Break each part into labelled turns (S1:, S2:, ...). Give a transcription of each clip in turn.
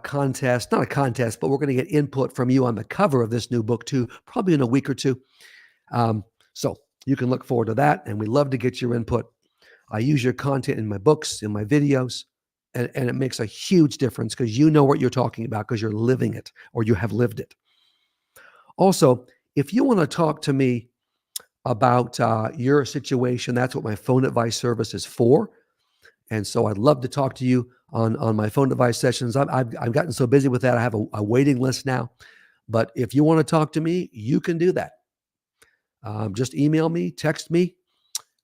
S1: contest, not a contest, but we're going to get input from you on the cover of this new book too, probably in a week or two. So you can look forward to that. And we love to get your input. I use your content in my books, in my videos, and it makes a huge difference because you know what you're talking about because you're living it or you have lived it. Also, if you want to talk to me about your situation, that's what my phone advice service is for. And so I'd love to talk to you on my phone advice sessions. I've gotten so busy with that. I have a waiting list now. But if you want to talk to me, you can do that. Just email me, text me.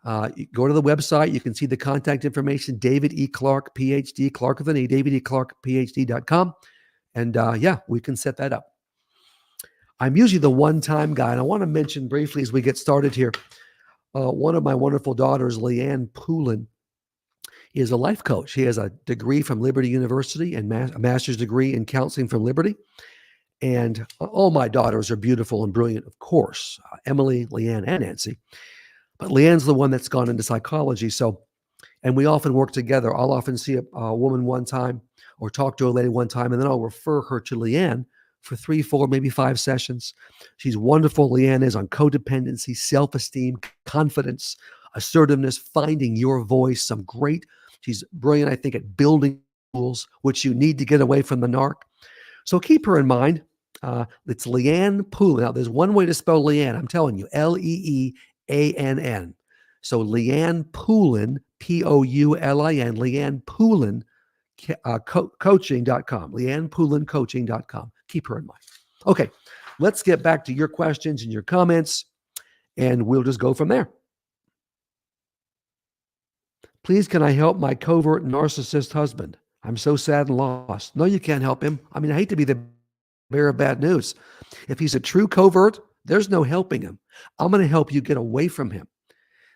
S1: Go to the website. You can see the contact information, David E. Clarke, PhD, Clarke with an E, David E. Clarke, PhD.com. And yeah, we can set that up. I'm usually the one-time guy, and I want to mention briefly as we get started here, one of my wonderful daughters, Leanne Poulin, is a life coach. She has a degree from Liberty University and a master's degree in counseling from Liberty. And all my daughters are beautiful and brilliant, of course, Emily, Leanne, and Nancy. But Leanne's the one that's gone into psychology. So, and we often work together. I'll often see a woman one time or talk to a lady one time, and then I'll refer her to Leanne for 3, 4, maybe 5 sessions. She's wonderful. Leanne is on codependency, self-esteem, confidence, assertiveness, finding your voice. She's brilliant, I think, at building tools, which you need to get away from the narc. So keep her in mind. It's Leanne Poulin. Now, there's one way to spell Leanne. I'm telling you, Leeann. So Leanne Poulin, Poulin, Leanne Poulin, coaching.com, Leanne Poulin coaching.com. Keep her in mind. Okay, let's get back to your questions and your comments, and we'll just go from there. Please, can I help my covert narcissist husband? I'm so sad and lost. No, you can't help him. I mean, I hate to be the bearer of bad news. If he's a true covert, there's no helping him. I'm going to help you get away from him.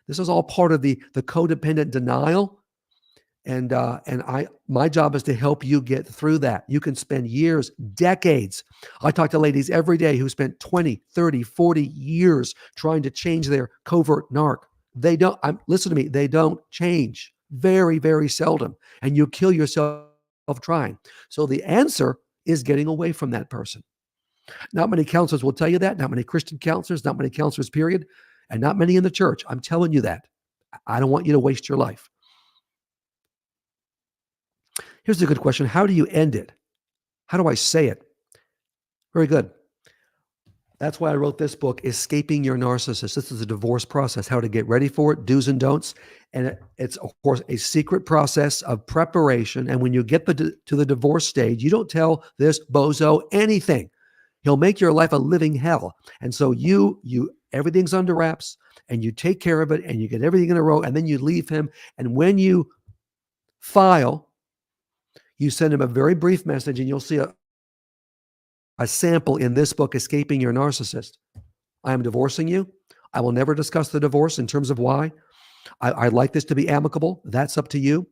S1: This is all part of the codependent denial. And my job is to help you get through that. You can spend years, decades. I talk to ladies every day who spent 20, 30, 40 years trying to change their covert narc. They don't, listen to me, they don't change. Very, very seldom. And you kill yourself trying. So the answer is getting away from that person. Not many counselors will tell you that. Not many Christian counselors, not many counselors, period. And not many in the church. I'm telling you that. I don't want you to waste your life. Here's a good question. How do you end it? How do I say it? Very good. That's why I wrote this book, Escaping Your Narcissist. This is a divorce process, how to get ready for it, do's and don'ts. And it's, of course, a secret process of preparation. And when you get to the divorce stage, you don't tell this bozo anything. He'll make your life a living hell. And so everything's under wraps, and you take care of it, and you get everything in a row, and then you leave him. And when you file, you send him a very brief message, and you'll see a sample in this book, Escaping Your Narcissist. I am divorcing you. I will never discuss the divorce in terms of why. I'd like this to be amicable. That's up to you.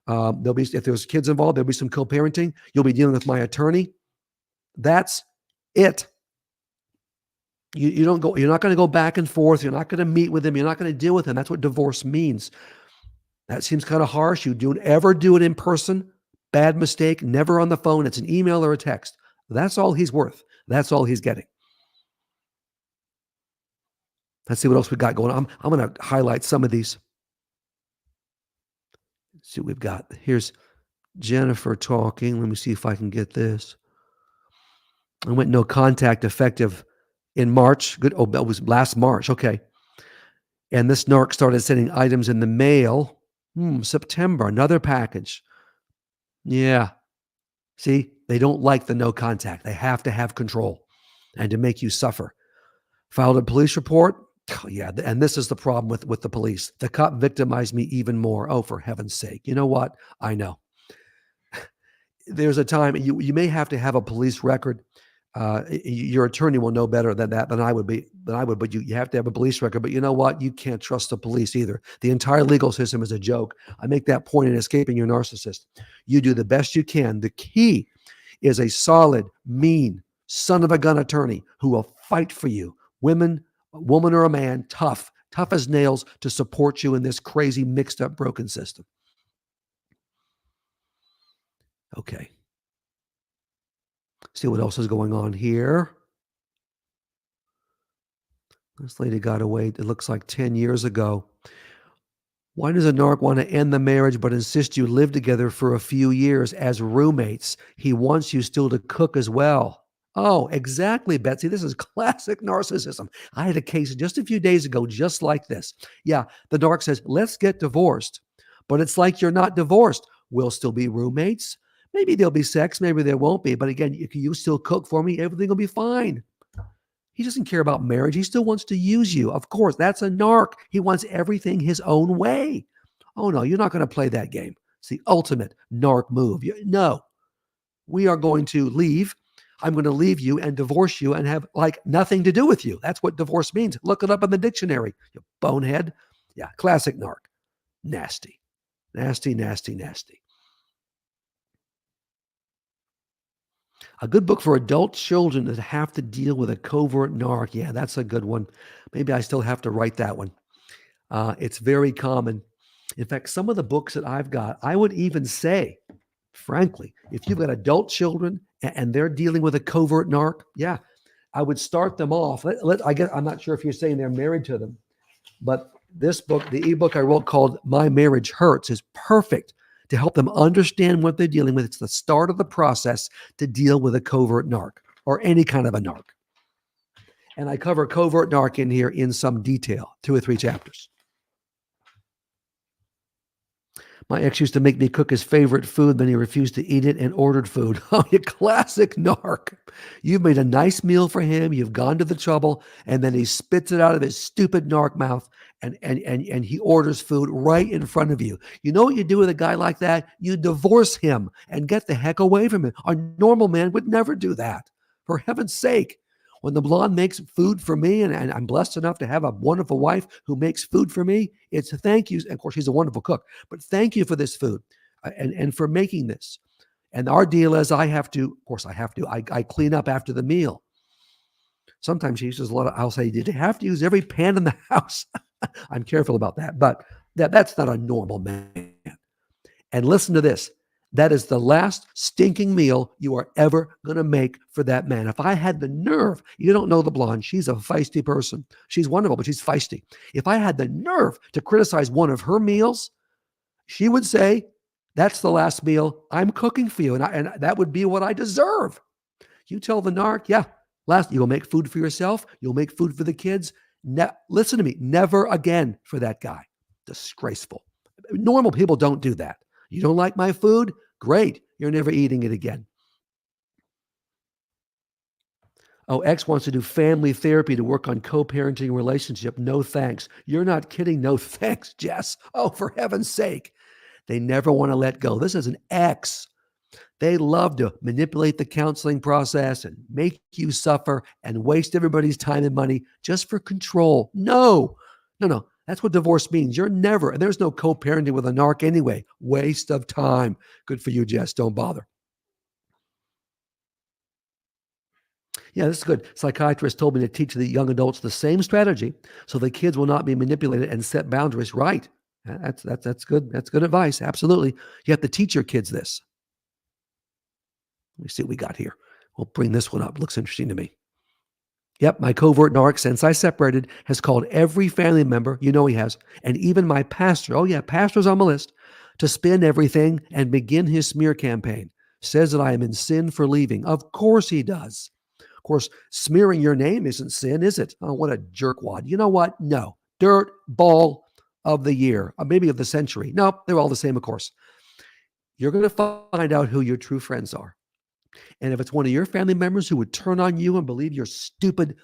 S1: If there's kids involved, there'll be some co-parenting. You'll be dealing with my attorney. That's it. You're not going to go back and forth. You're not going to meet with him. You're not going to deal with him. That's what divorce means. That seems kind of harsh. You don't ever do it in person. Bad mistake. Never on the phone. It's an email or a text. That's all he's worth. That's all he's getting. Let's see what else we got going on. I'm going to highlight some of these. Let's see what we've got. Here's Jennifer talking. Let me see if I can get this. I went no contact effective in March. Good. Oh, that was last March. Okay. And this narc started sending items in the mail. September, another package. Yeah. See, they don't like the no contact. They have to have control and to make you suffer. Filed a police report. Oh, yeah. And this is the problem with the police. The cop victimized me even more. Oh, for heaven's sake. You know what? I know. There's a time you may have to have a police record. Your attorney will know better than I would, but you have to have a police record. But you know what? You can't trust the police either. The entire legal system is a joke. I make that point in Escaping Your Narcissist. You do the best you can. The key is a solid, mean, son of a gun attorney who will fight for you. Woman or a man, tough as nails to support you in this crazy, mixed up, broken system. Okay. See what else is going on here. This lady got away, it looks like 10 years ago. Why does a narc want to end the marriage but insist you live together for a few years as roommates? He wants you still to cook as well. Oh, exactly, Betsy. This is classic narcissism. I had a case just a few days ago, just like this. Yeah, the narc says, let's get divorced. But it's like you're not divorced. We'll still be roommates. Maybe there'll be sex, maybe there won't be. But again, if you still cook for me, everything will be fine. He doesn't care about marriage. He still wants to use you. Of course, that's a narc. He wants everything his own way. Oh, no, you're not going to play that game. It's the ultimate narc move. No, we are going to leave. I'm going to leave you and divorce you and have like nothing to do with you. That's what divorce means. Look it up in the dictionary, you bonehead. Yeah, classic narc. Nasty, nasty, nasty, nasty. A good book for adult children that have to deal with a covert narc. Yeah, that's a good one. Maybe I still have to write that one. It's very common. In fact, some of the books that I've got, I would even say, frankly, if you've got adult children and they're dealing with a covert narc, yeah, I would start them off. I guess I'm not sure if you're saying they're married to them, but this book, the ebook I wrote called My Marriage Hurts, is perfect to help them understand what they're dealing with. It's the start of the process to deal with a covert narc or any kind of a narc. And I cover covert narc in here in some detail, 2 or 3 chapters. My ex used to make me cook his favorite food, then he refused to eat it and ordered food. Oh, you classic narc. You've made a nice meal for him, you've gone to the trouble, and then he spits it out of his stupid narc mouth and he orders food right in front of you. You know what you do with a guy like that? You divorce him and get the heck away from him. A normal man would never do that. For heaven's sake. When the blonde makes food for me, and I'm blessed enough to have a wonderful wife who makes food for me, it's a thank you. And of course, she's a wonderful cook, but thank you for this food and for making this. And our deal is I have to, of course, I clean up after the meal. Sometimes she uses a lot of, I'll say, did you have to use every pan in the house? I'm careful about that, but that's not a normal man. And listen to this. That is the last stinking meal you are ever going to make for that man. If I had the nerve, you don't know the blonde. She's a feisty person. She's wonderful, but she's feisty. If I had the nerve to criticize one of her meals, she would say, that's the last meal I'm cooking for you. And that would be what I deserve. You tell the narc, yeah, you'll make food for yourself. You'll make food for the kids. Listen to me. Never again for that guy. Disgraceful. Normal people don't do that. You don't like my food? Great. You're never eating it again. Oh, X wants to do family therapy to work on co-parenting relationship. No thanks. You're not kidding. No thanks, Jess. Oh, for heaven's sake. They never want to let go. This is an X. They love to manipulate the counseling process and make you suffer and waste everybody's time and money just for control. No. That's what divorce means. There's no co-parenting with a narc anyway. Waste of time. Good for you, Jess. Don't bother. Yeah, this is good. Psychiatrists told me to teach the young adults the same strategy so the kids will not be manipulated and set boundaries. Right. That's good. That's good advice. Absolutely. You have to teach your kids this. Let me see what we got here. We'll bring this one up. Looks interesting to me. Yep, my covert narc, since I separated, has called every family member, you know he has, and even my pastor, oh yeah, pastor's on my list, to spin everything and begin his smear campaign. Says that I am in sin for leaving. Of course he does. Of course, smearing your name isn't sin, is it? Oh, what a jerkwad. You know what? No. Dirt ball of the year, maybe of the century. No, they're all the same, of course. You're going to find out who your true friends are. And if it's one of your family members who would turn on you and believe you're stupid,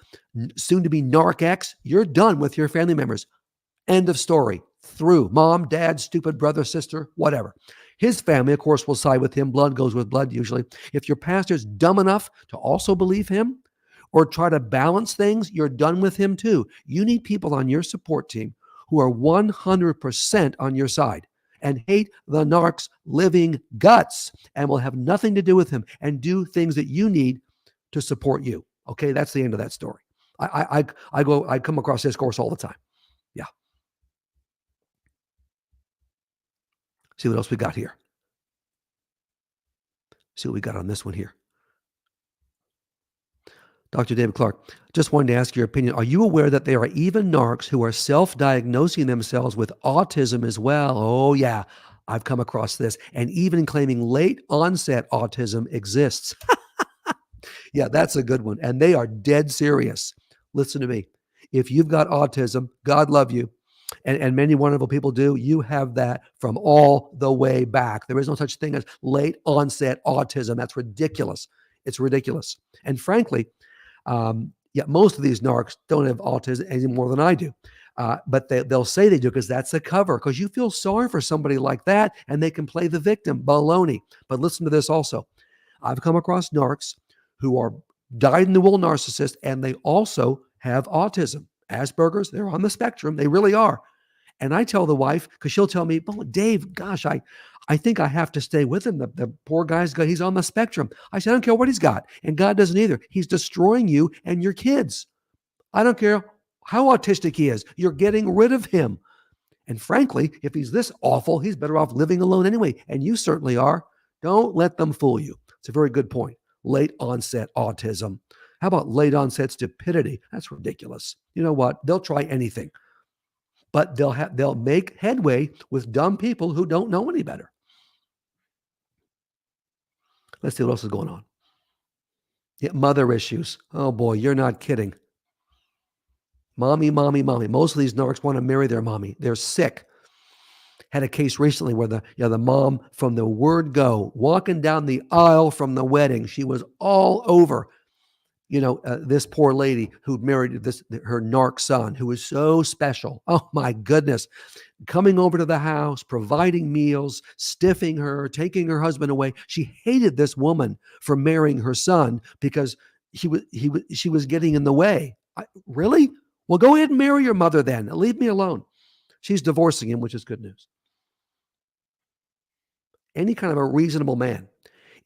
S1: soon to be narc X, you're done with your family members. End of story. Through mom, dad, stupid brother, sister, whatever. His family, of course, will side with him. Blood goes with blood, usually. If your pastor's dumb enough to also believe him or try to balance things, you're done with him too. You need people on your support team who are 100% on your side and hate the narc's living guts and will have nothing to do with him and do things that you need to support you. Okay, that's the end of that story. I come across this course all the time. Yeah. See what else we got here. See what we got on this one here. Dr. David Clarke, just wanted to ask your opinion. Are you aware that there are even narcs who are self-diagnosing themselves with autism as well? Oh, yeah, I've come across this. And even claiming late onset autism exists. Yeah, that's a good one. And they are dead serious. Listen to me. If you've got autism, God love you, and many wonderful people do, you have that from all the way back. There is no such thing as late onset autism. That's ridiculous. It's ridiculous. And frankly, yeah, most of these narcs don't have autism any more than I do. But they'll say they do because that's a cover, because you feel sorry for somebody like that and they can play the victim. Baloney. But listen to this also. I've come across narcs who are dyed-in-the-wool narcissists, and they also have autism. Asperger's, they're on the spectrum. They really are. And I tell the wife, because she'll tell me, oh, Dave, gosh, I think I have to stay with him. The poor he's on the spectrum. I said, I don't care what he's got. And God doesn't either. He's destroying you and your kids. I don't care how autistic he is. You're getting rid of him. And frankly, if he's this awful, he's better off living alone anyway. And you certainly are. Don't let them fool you. It's a very good point. Late onset autism. How about late onset stupidity? That's ridiculous. You know what? They'll try anything, but they'll make headway with dumb people who don't know any better. Let's see what else is going on. Yeah, mother issues. Oh boy, you're not kidding. Mommy, mommy, mommy. Most of these narcs want to marry their mommy. They're sick. Had a case recently where the mom, from the word go, walking down the aisle from the wedding, she was all over, this poor lady who married her narc son, who was so special. Oh my goodness. Coming over to the house, providing meals, stiffing her, taking her husband away. She hated this woman for marrying her son because she was getting in the way. Really? Well, go ahead and marry your mother then. Leave me alone. She's divorcing him, which is good news. Any kind of a reasonable man,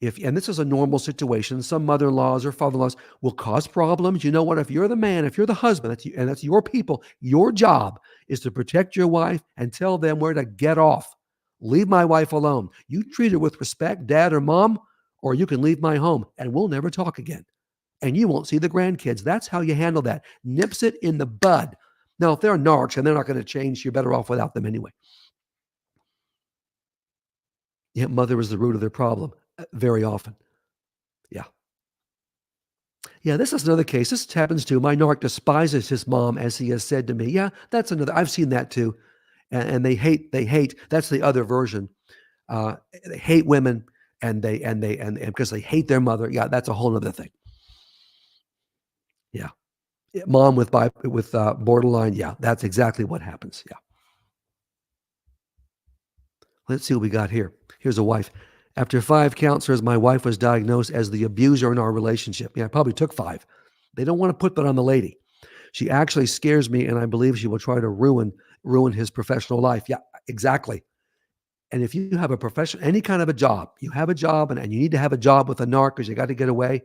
S1: and this is a normal situation, some mother-in-laws or father-in-laws will cause problems. You know what? If you're the man, if you're the husband, that's your people, your job is to protect your wife and tell them where to get off. Leave my wife alone. You treat her with respect, dad or mom, or you can leave my home and we'll never talk again. And you won't see the grandkids. That's how you handle that. Nips it in the bud. Now, if they're narcs and they're not going to change, you're better off without them anyway. Yeah, mother is the root of their problem very often. Yeah. Yeah, this is another case. This happens too. My narc despises his mom, as he has said to me. Yeah, that's another. I've seen that too. And they hate. That's the other version. They hate women, and because they hate their mother. Yeah, that's a whole other thing. Yeah. Mom with borderline. Yeah, that's exactly what happens. Yeah. Let's see what we got here. Here's a wife. After 5 counselors, my wife was diagnosed as the abuser in our relationship. Yeah, it probably took 5. They don't want to put that on the lady. She actually scares me, and I believe she will try to ruin his professional life. Yeah, exactly. And if you have a profession, any kind of a job, you have a job and you need to have a job with a narc because you got to get away,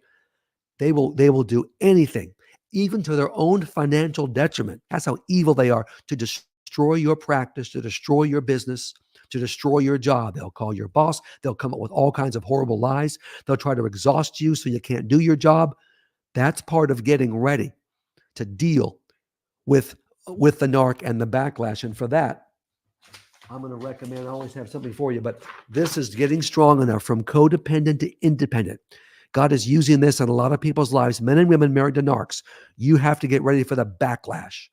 S1: they will do anything, even to their own financial detriment. That's how evil they are, to destroy your practice, to destroy your business, to destroy your job. They'll call your boss. They'll come up with all kinds of horrible lies. They'll try to exhaust you so you can't do your job. That's part of getting ready to deal with the narc and the backlash. And for that, I'm going to recommend, I always have something for you, but this is getting strong enough from codependent to independent. God is using this in a lot of people's lives, men and women married to narcs. You have to get ready for the backlash,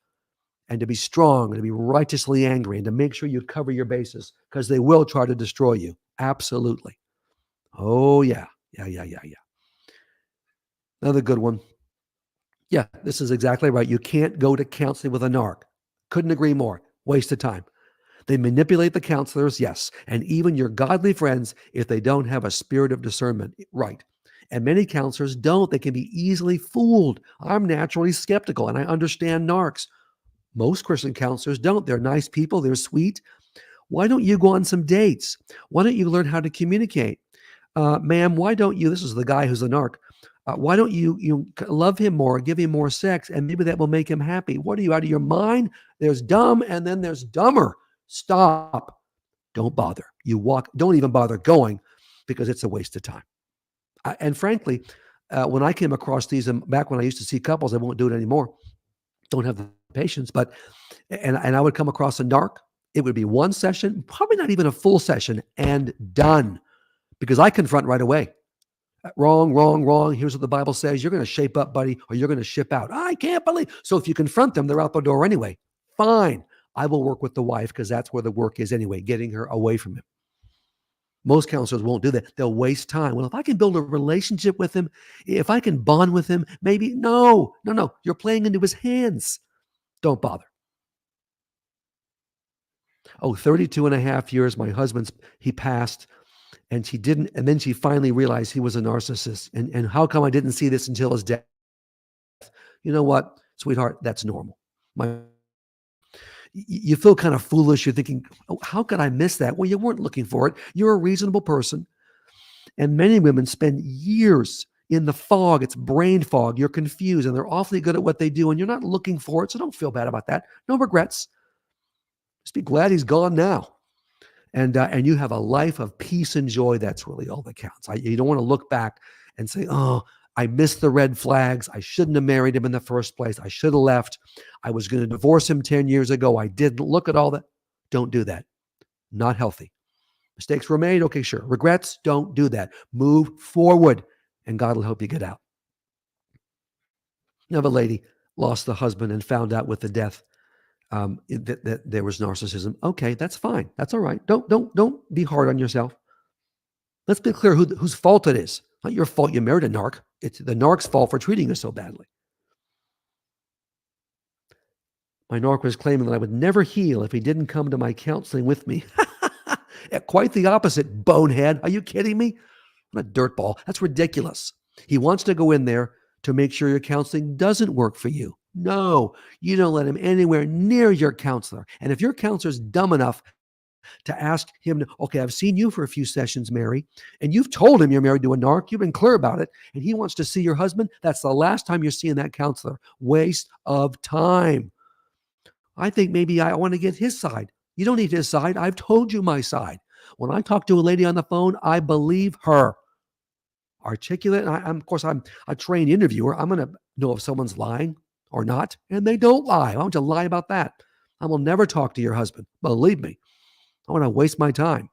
S1: and to be strong and to be righteously angry and to make sure you cover your bases, because they will try to destroy you. Absolutely. Oh, yeah. Yeah. Another good one. Yeah, this is exactly right. You can't go to counseling with a narc. Couldn't agree more. Waste of time. They manipulate the counselors, yes, and even your godly friends if they don't have a spirit of discernment. Right. And many counselors don't. They can be easily fooled. I'm naturally skeptical, and I understand narcs. Most Christian counselors don't. They're nice people. They're sweet. Why don't you go on some dates? Why don't you learn how to communicate? Ma'am, why don't you, this is the guy who's a narc, why don't you love him more, give him more sex, and maybe that will make him happy? What are you, out of your mind? There's dumb, and then there's dumber. Stop. Don't bother. Don't even bother going, because it's a waste of time. And frankly, when I came across these, back when I used to see couples, I won't do it anymore. Don't have the patience, but and I would come across a narc. It would be one session, probably not even a full session, and done, because I confront right away. Wrong, wrong, wrong. Here's what the Bible says. You're going to shape up, buddy, or you're going to ship out. I can't believe. So if you confront them, they're out the door anyway. Fine. I will work with the wife, because that's where the work is anyway, getting her away from him. Most counselors won't do that. They'll waste time. Well, if I can build a relationship with him, if I can bond with him, maybe. No. You're playing into his hands. Don't bother. 32 and a half years. My husband's, he passed. And she didn't, and then she finally realized he was a narcissist. And how come I didn't see this until his death? You know what, sweetheart? That's normal. You feel kind of foolish. You're thinking, oh, how could I miss that? Well, you weren't looking for it. You're a reasonable person. And many women spend years in the fog. It's brain fog. You're confused, and they're awfully good at what they do, and you're not looking for it. So don't feel bad about that. No regrets. Just be glad he's gone now. And you have a life of peace and joy. That's really all that counts. You don't want to look back and say, oh, I missed the red flags. I shouldn't have married him in the first place. I should have left. I was going to divorce him 10 years ago. I didn't. Look at all that. Don't do that. Not healthy. Mistakes were made. Okay, sure. Regrets. Don't do that. Move forward, and God will help you get out. Another lady lost the husband and found out with the death that there was narcissism. Okay, that's fine. That's all right. Don't be hard on yourself. Let's be clear whose fault it is. Not your fault you married a narc. It's the narc's fault for treating you so badly. My narc was claiming that I would never heal if he didn't come to my counseling with me. Quite the opposite, bonehead. Are you kidding me? I'm a dirtball. That's ridiculous. He wants to go in there to make sure your counseling doesn't work for you. No, you don't let him anywhere near your counselor. And if your counselor's dumb enough to ask him, okay, I've seen you for a few sessions, Mary, and you've told him you're married to a narc, you've been clear about it, and he wants to see your husband, that's the last time you're seeing that counselor. Waste of time. I think maybe I want to get his side. You don't need his side. I've told you my side. When I talk to a lady on the phone, I believe her. Articulate. Of course, I'm a trained interviewer. I'm going to know if someone's lying or not, and they don't lie. Why don't you lie about that? I will never talk to your husband. Believe me. I want to waste my time.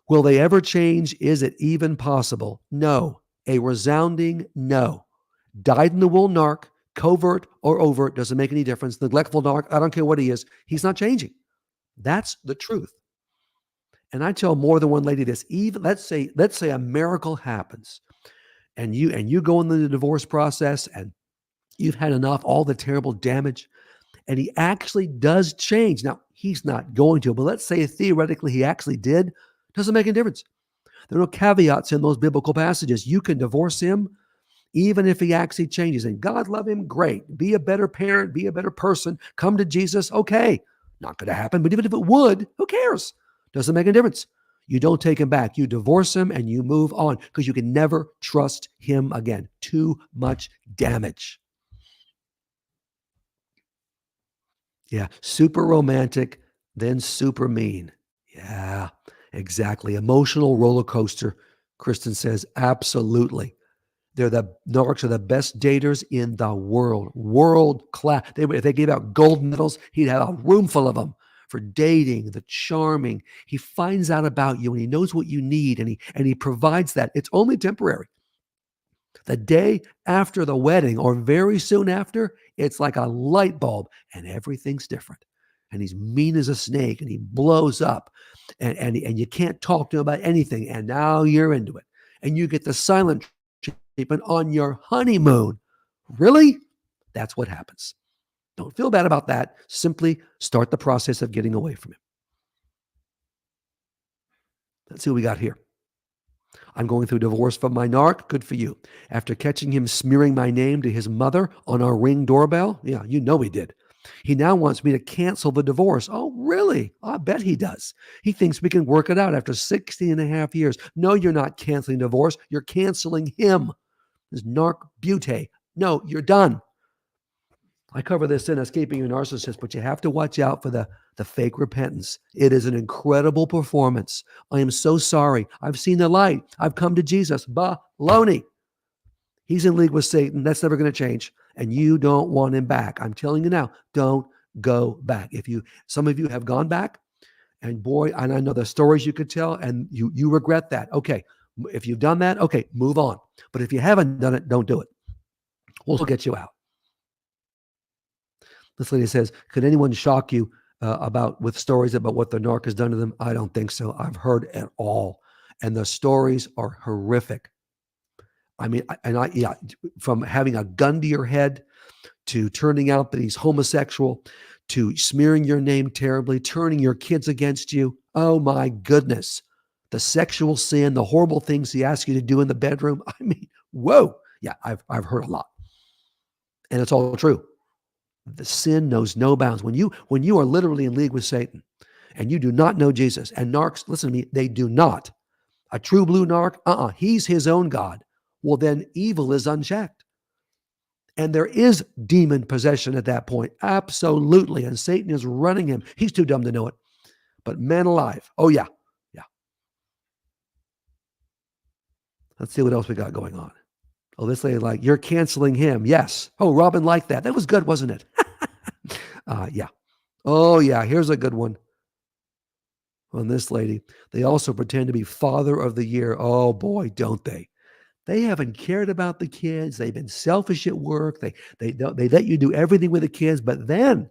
S1: Will they ever change? Is it even possible? No. A resounding no. Dyed-in-the-wool narc, covert or overt, doesn't make any difference. Neglectful narc, I don't care what he is. He's not changing. That's the truth. And I tell more than one lady this. Even let's say a miracle happens, and you go into the divorce process, and you've had enough, all the terrible damage, and he actually does change. Now, he's not going to, but let's say theoretically he actually did. Doesn't make any difference. There are no caveats in those biblical passages. You can divorce him even if he actually changes. And God love him, great. Be a better parent, be a better person, come to Jesus, okay. Not going to happen, but even if it would, who cares? Doesn't make a difference. You don't take him back. You divorce him and you move on, because you can never trust him again. Too much damage. Yeah, super romantic, then super mean. Yeah, exactly. Emotional roller coaster, Kristen says. Absolutely. The narcs are the best daters in the world. World class. If they gave out gold medals, he'd have a room full of them for dating, the charming. He finds out about you, and he knows what you need, and he provides that. It's only temporary. The day after the wedding, or very soon after, it's like a light bulb, and everything's different. And he's mean as a snake, and he blows up, and you can't talk to him about anything. And now you're into it, and you get the silent treatment on your honeymoon. Really? That's what happens. Don't feel bad about that. Simply start the process of getting away from him. Let's see what we got here. I'm going through divorce from my narc. Good for you. After catching him smearing my name to his mother on our Ring doorbell. Yeah, you know he did. He now wants me to cancel the divorce. Oh, really? I bet he does. He thinks we can work it out after 16 and a half years. No, you're not canceling divorce. You're canceling him. This narc beauty. No, you're done. I cover this in Escaping Your Narcissist, but you have to watch out for the fake repentance. It is an incredible performance. I am so sorry. I've seen the light. I've come to Jesus. Baloney. He's in league with Satan. That's never going to change. And you don't want him back. I'm telling you now, don't go back. Some of you have gone back, and boy, and I know the stories you could tell, and you regret that. Okay, if you've done that, okay, move on. But if you haven't done it, don't do it. We'll get you out. This lady says, could anyone shock you with stories about what the narc has done to them? I don't think so. I've heard it all. And the stories are horrific. I mean, from having a gun to your head to turning out that he's homosexual to smearing your name terribly, turning your kids against you. Oh my goodness. The sexual sin, the horrible things he asks you to do in the bedroom. I mean, whoa. Yeah, I've heard a lot. And it's all true. The sin knows no bounds. When you are literally in league with Satan and you do not know Jesus, and narcs, listen to me, they do not. A true blue narc, he's his own God. Well, then evil is unchecked. And there is demon possession at that point. Absolutely. And Satan is running him. He's too dumb to know it. But man alive. Oh, yeah. Yeah. Let's see what else we got going on. Oh, this lady like, you're canceling him. Yes. Oh, Robin liked that. That was good, wasn't it? Yeah. Oh, yeah. Here's a good one. On this lady, they also pretend to be father of the year. Oh, boy, don't they? They haven't cared about the kids. They've been selfish at work. They let you do everything with the kids. But then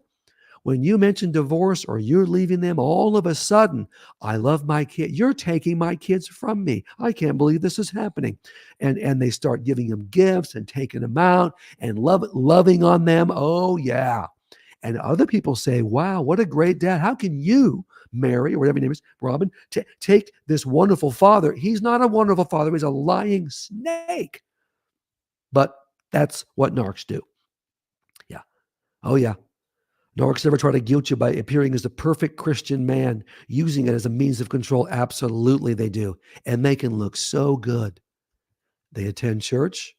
S1: when you mention divorce or you're leaving them, all of a sudden, I love my kid. You're taking my kids from me. I can't believe this is happening. And they start giving them gifts and taking them out and loving on them. Oh, yeah. And other people say, wow, what a great dad. How can you, Mary, or whatever your name is, Robin, take this wonderful father? He's not a wonderful father. He's a lying snake. But that's what narcs do. Yeah. Oh, yeah. Narcs never try to guilt you by appearing as the perfect Christian man, using it as a means of control. Absolutely, they do. And they can look so good. They attend church.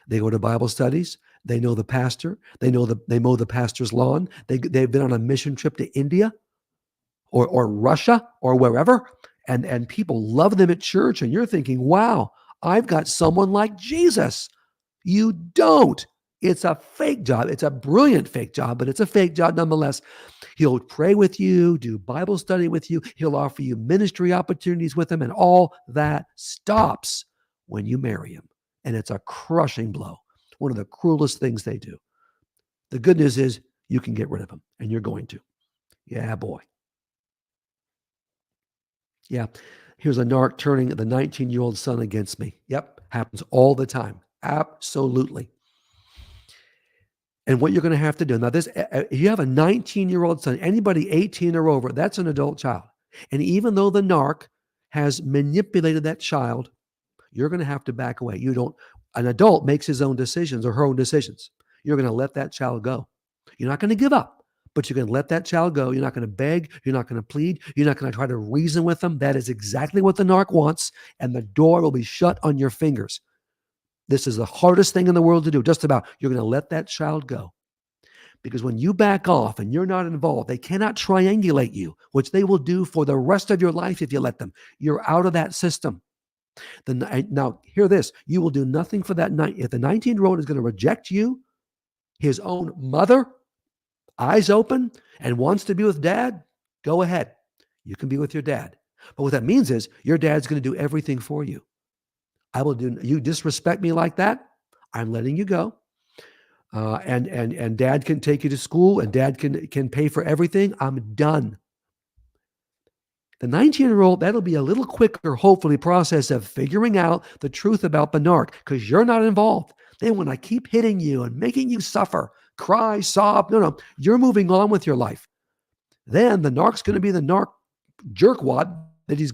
S1: They go to Bible studies. They know the pastor. They mow the pastor's lawn. They've been on a mission trip to India or Russia or wherever. And people love them at church. And you're thinking, wow, I've got someone like Jesus. You don't. It's a fake job. It's a brilliant fake job, but it's a fake job nonetheless. He'll pray with you, do Bible study with you. He'll offer you ministry opportunities with him, and all that stops when you marry him. And it's a crushing blow. One of the cruelest things they do. The good news is you can get rid of him, and you're going to. Yeah, boy. Yeah. Here's a narc turning the 19-year-old son against me. Yep. Happens all the time. Absolutely. And what you're going to have to do now, if you have a 19-year-old son, anybody 18 or over, that's an adult child. And even though the narc has manipulated that child, you're going to have to back away. An adult makes his own decisions or her own decisions. You're going to let that child go. You're not going to give up, but you're going to let that child go. You're not going to beg. You're not going to plead. You're not going to try to reason with them. That is exactly what the narc wants. And the door will be shut on your fingers. This is the hardest thing in the world to do, just about. You're going to let that child go. Because when you back off and you're not involved, they cannot triangulate you, which they will do for the rest of your life if you let them. You're out of that system. Now, hear this. You will do nothing for that night. If the 19-year-old is going to reject you, his own mother, eyes open, and wants to be with dad, go ahead. You can be with your dad. But what that means is your dad's going to do everything for you. You disrespect me like that, I'm letting you go. And dad can take you to school and dad can pay for everything. I'm done. The 19-year-old, that'll be a little quicker, hopefully, process of figuring out the truth about the narc because you're not involved. Then when I keep hitting you and making you suffer, cry, sob, no, you're moving on with your life. Then the narc's going to be the narc jerkwad that he's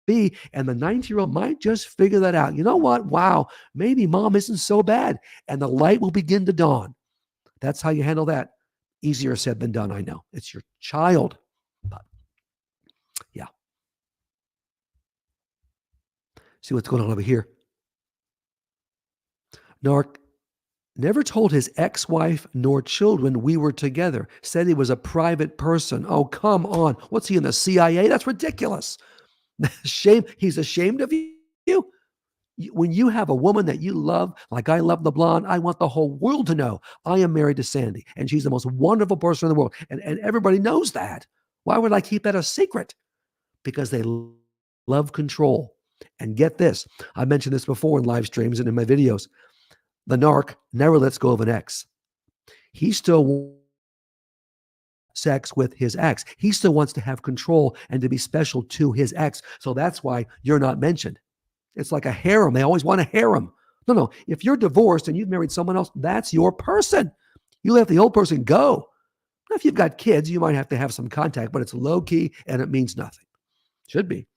S1: be, and the 19-year-old might just figure that out. You know what? Wow, maybe mom isn't so bad, and the light will begin to dawn. That's how you handle that. Easier said than done, I know. It's your child. But yeah. See what's going on over here. Narc never told his ex-wife nor children we were together. Said he was a private person. Oh, come on. What's he in the CIA? That's ridiculous. Shame. He's ashamed of you. When you have a woman that you love, like I love the blonde, I want the whole world to know I am married to Sandy and she's the most wonderful person in the world. And everybody knows that. Why would I keep that a secret? Because they love control. And get this, I mentioned this before in live streams and in my videos. The narc never lets go of an ex. He still wants sex with his ex. He still wants to have control and to be special to his ex. So that's why you're not mentioned. It's like a harem. They always want a harem. No. If you're divorced and you've married someone else, that's your person. You let the old person go. Now, if you've got kids, you might have to have some contact, but it's low key and it means nothing. Should be.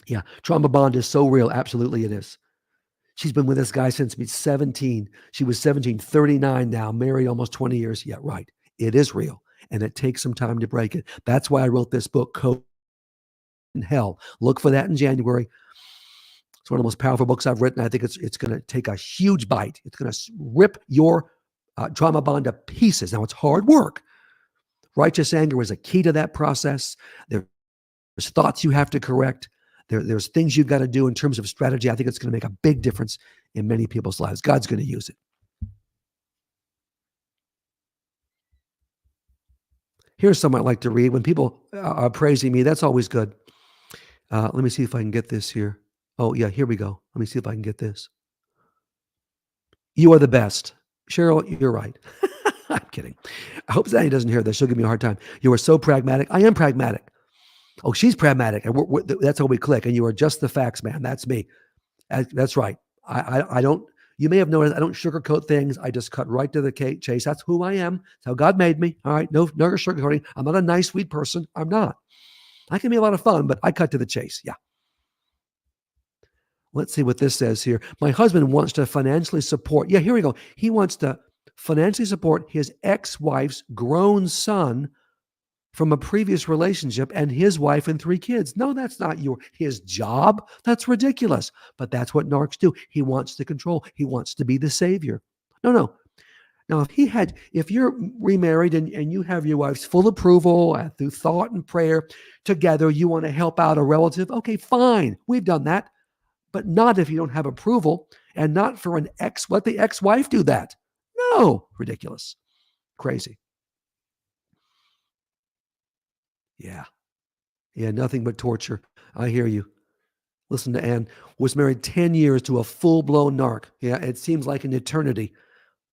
S1: Yeah. Trauma bond is so real. Absolutely it is. She's been with this guy since she's 17. She was 17, 39 now, married almost 20 years. Yeah, right. It is real. And it takes some time to break it. That's why I wrote this book, Code in Hell. Look for that in January. It's one of the most powerful books I've written. I think it's going to take a huge bite. It's going to rip your trauma bond to pieces. Now, it's hard work. Righteous anger is a key to that process. There's thoughts you have to correct. There's things you've got to do in terms of strategy. I think it's going to make a big difference in many people's lives. God's going to use it. Here's something I like to read. When people are praising me, that's always good. Let me see if I can get this here. Oh, yeah, here we go. Let me see if I can get this. You are the best. Cheryl, you're right. I'm kidding. I hope Zanny doesn't hear this. She'll give me a hard time. You are so pragmatic. I am pragmatic. Oh, she's pragmatic. And that's how we click. And you are just the facts, man. That's me. That's right. I don't, you may have noticed, I don't sugarcoat things. I just cut right to the chase. That's who I am. That's how God made me. All right. No sugarcoating. I'm not a nice, sweet person. I'm not. I can be a lot of fun, but I cut to the chase. Yeah. Let's see what this says here. My husband wants to financially support. Yeah, here we go. He wants to financially support his ex-wife's grown son from a previous relationship and his wife and 3 kids. No, that's not his job. That's ridiculous. But that's what narcs do. He wants to control. He wants to be the savior. No. Now, if you're remarried and you have your wife's full approval and through thought and prayer together, you want to help out a relative, okay, fine. We've done that. But not if you don't have approval, and not for an ex. Let the ex-wife do that. No, ridiculous. Crazy. Yeah, nothing but torture. I hear you. Listen to Ann. Was married 10 years to a full-blown narc. Yeah, it seems like an eternity.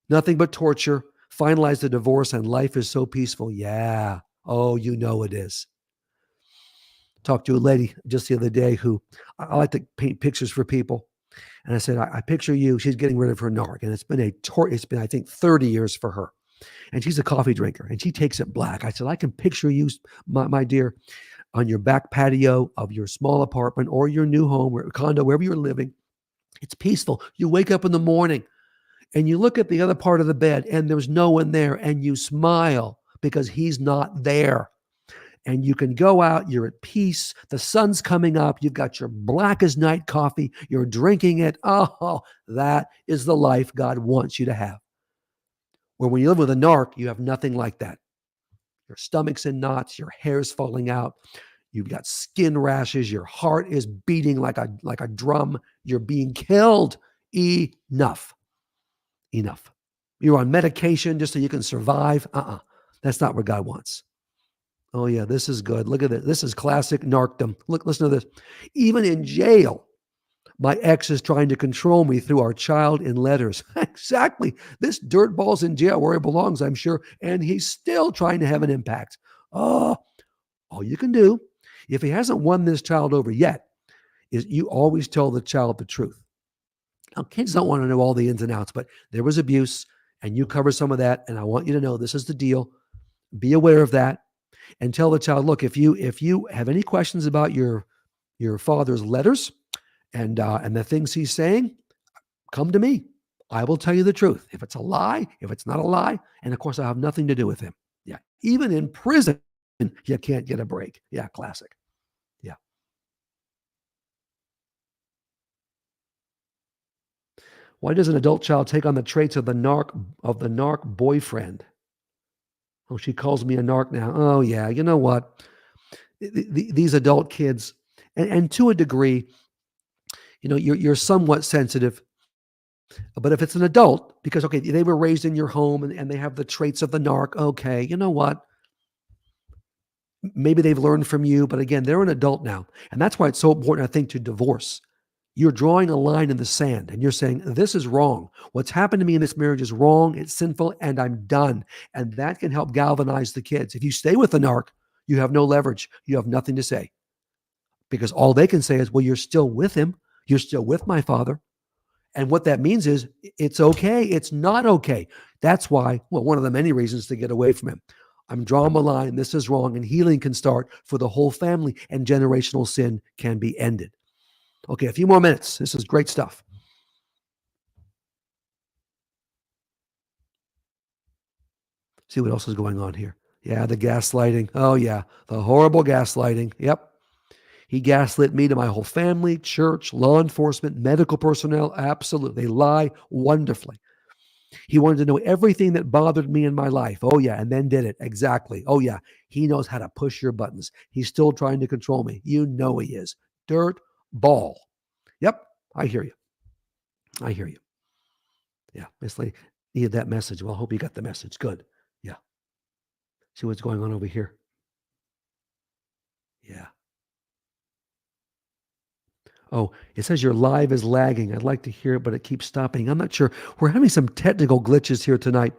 S1: Nothing but torture. Finalized the divorce, and life is so peaceful. Yeah. Oh, you know it is. Talked to a lady just the other day who I like to paint pictures for people. And I said, I picture you. She's getting rid of her narc. And it's been, I think, 30 years for her. And she's a coffee drinker and she takes it black. I said, I can picture you, my dear, on your back patio of your small apartment or your new home or condo, wherever you're living. It's peaceful. You wake up in the morning and you look at the other part of the bed and there's no one there and you smile because he's not there. And you can go out, you're at peace, the sun's coming up, you've got your black as night coffee, you're drinking it. Oh, that is the life God wants you to have. Where when you live with a narc, you have nothing like that. Your stomach's in knots, your hair's falling out, you've got skin rashes, your heart is beating like a drum, you're being killed. Enough. You're on medication just so you can survive. That's not what God wants. Oh, yeah, this is good. Look at this. This is classic narcdom. Look, listen to this. Even in jail, my ex is trying to control me through our child in letters. Exactly. This dirtball's in jail where he belongs, I'm sure, and he's still trying to have an impact. Oh, all you can do, if he hasn't won this child over yet, is you always tell the child the truth. Now, kids don't want to know all the ins and outs, but there was abuse, and you cover some of that, and I want you to know this is the deal. Be aware of that. And tell the child, look, if you have any questions about your father's letters and the things he's saying, come to me. I will tell you the truth. If it's a lie, if it's not a lie, and of course I have nothing to do with him. Yeah, even in prison, you can't get a break. Yeah, classic. Yeah. Why does an adult child take on the traits of the narc boyfriend? Oh, she calls me a narc now. Oh, yeah. You know what? These adult kids, and to a degree, you're somewhat sensitive. But if it's an adult, because, okay, they were raised in your home and they have the traits of the narc, okay, you know what? Maybe they've learned from you, but again, they're an adult now. And that's why it's so important, I think, to divorce. You're drawing a line in the sand and you're saying, this is wrong. What's happened to me in this marriage is wrong, it's sinful, and I'm done. And that can help galvanize the kids. If you stay with the narc, you have no leverage. You have nothing to say because all they can say is, well, you're still with him. You're still with my father. And what that means is it's okay. It's not okay. That's why, well, one of the many reasons to get away from him. I'm drawing a line. This is wrong. And healing can start for the whole family and generational sin can be ended. Okay, a few more minutes. This is great stuff. See what else is going on here. Yeah, the gaslighting. Oh, yeah, the horrible gaslighting. Yep. He gaslit me to my whole family, church, law enforcement, medical personnel. Absolutely. They lie wonderfully. He wanted to know everything that bothered me in my life. Oh, yeah. And then did it. Exactly. Oh, yeah. He knows how to push your buttons. He's still trying to control me. You know he is. Dirt ball. Yep. I hear you. I hear you. Yeah. Miss Lee needed that message. Well, I hope you got the message. Good. Yeah. See what's going on over here. Yeah. Oh, it says your live is lagging. I'd like to hear it, but it keeps stopping. I'm not sure. We're having some technical glitches here tonight.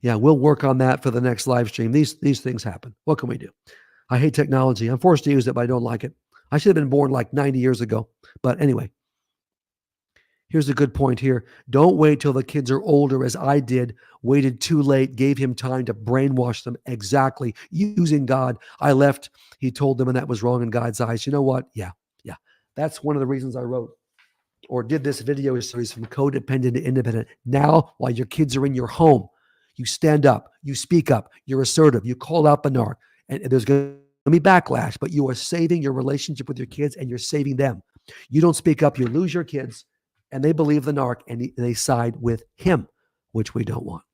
S1: Yeah, we'll work on that for the next live stream. These things happen. What can we do? I hate technology. I'm forced to use it, but I don't like it. I should have been born like 90 years ago. But anyway, here's a good point here. Don't wait till the kids are older, as I did. Waited too late, gave him time to brainwash them. Exactly. Using God. I left. He told them, and that was wrong in God's eyes. You know what? Yeah. That's one of the reasons I wrote or did this video series from codependent to independent. Now, while your kids are in your home, you stand up, you speak up, you're assertive, you call out the narc, and there's going to be backlash, but you are saving your relationship with your kids and you're saving them. You don't speak up, you lose your kids, and they believe the narc and they side with him, which we don't want.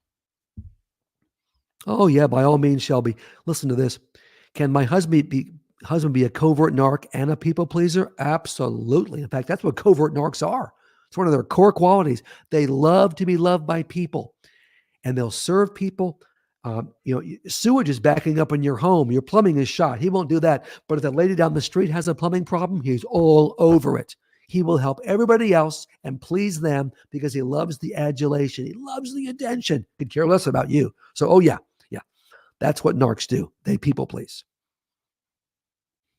S1: Oh, yeah, by all means, Shelby. Listen to this. Can my husband be a covert narc and a people pleaser? Absolutely. In fact, that's what covert narcs are. It's one of their core qualities. They love to be loved by people and they'll serve people. Sewage is backing up in your home. Your plumbing is shot. He won't do that. But if the lady down the street has a plumbing problem, he's all over it. He will help everybody else and please them because he loves the adulation. He loves the attention. Could care less about you. So, oh yeah. That's what narcs do. They people please.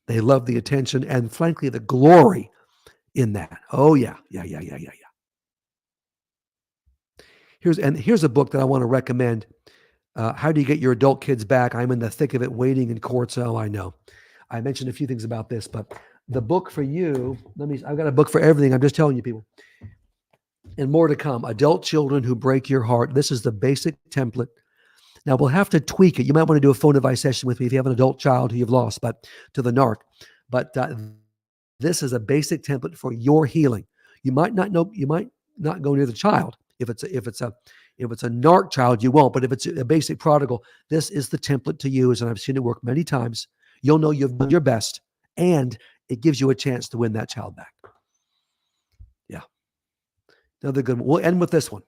S1: They love the attention and, frankly, the glory in that. Oh, yeah. Here's a book that I want to recommend. How Do You Get Your Adult Kids Back? I'm in the thick of it, waiting in courts. Oh, I know. I mentioned a few things about this, but the book for you, I've got a book for everything. I'm just telling you, people. And more to come. Adult Children Who Break Your Heart. This is the basic template. Now, we'll have to tweak it. You might want to do a phone advice session with me if you have an adult child who you've lost, but to the narc. But this is a basic template for your healing. You might not go near the child. If it's a narc child, you won't. But if it's a basic prodigal, this is the template to use. And I've seen it work many times. You'll know you've done your best, and it gives you a chance to win that child back. Yeah. Another good one. We'll end with this one.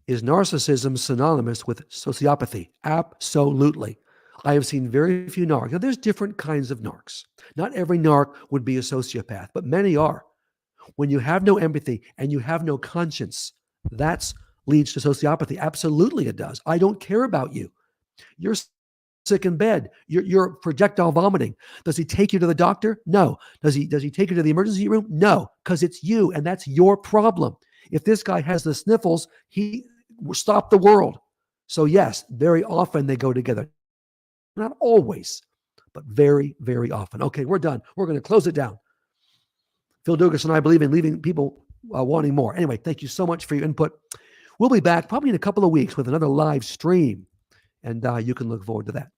S1: Is narcissism synonymous with sociopathy? Absolutely. I have seen very few narcs. Now, there's different kinds of narcs. Not every narc would be a sociopath, but many are. When you have no empathy and you have no conscience, that leads to sociopathy. Absolutely it does. I don't care about you. You're sick in bed. You're projectile vomiting. Does he take you to the doctor? No. Does he take you to the emergency room? No, because it's you, and that's your problem. If this guy has the sniffles, he will stop the world. So yes, very often they go together. Not always, but very, very often. Okay, we're done. We're going to close it down. Phil Dugas and I believe in leaving people wanting more. Anyway, thank you so much for your input. We'll be back probably in a couple of weeks with another live stream, and you can look forward to that.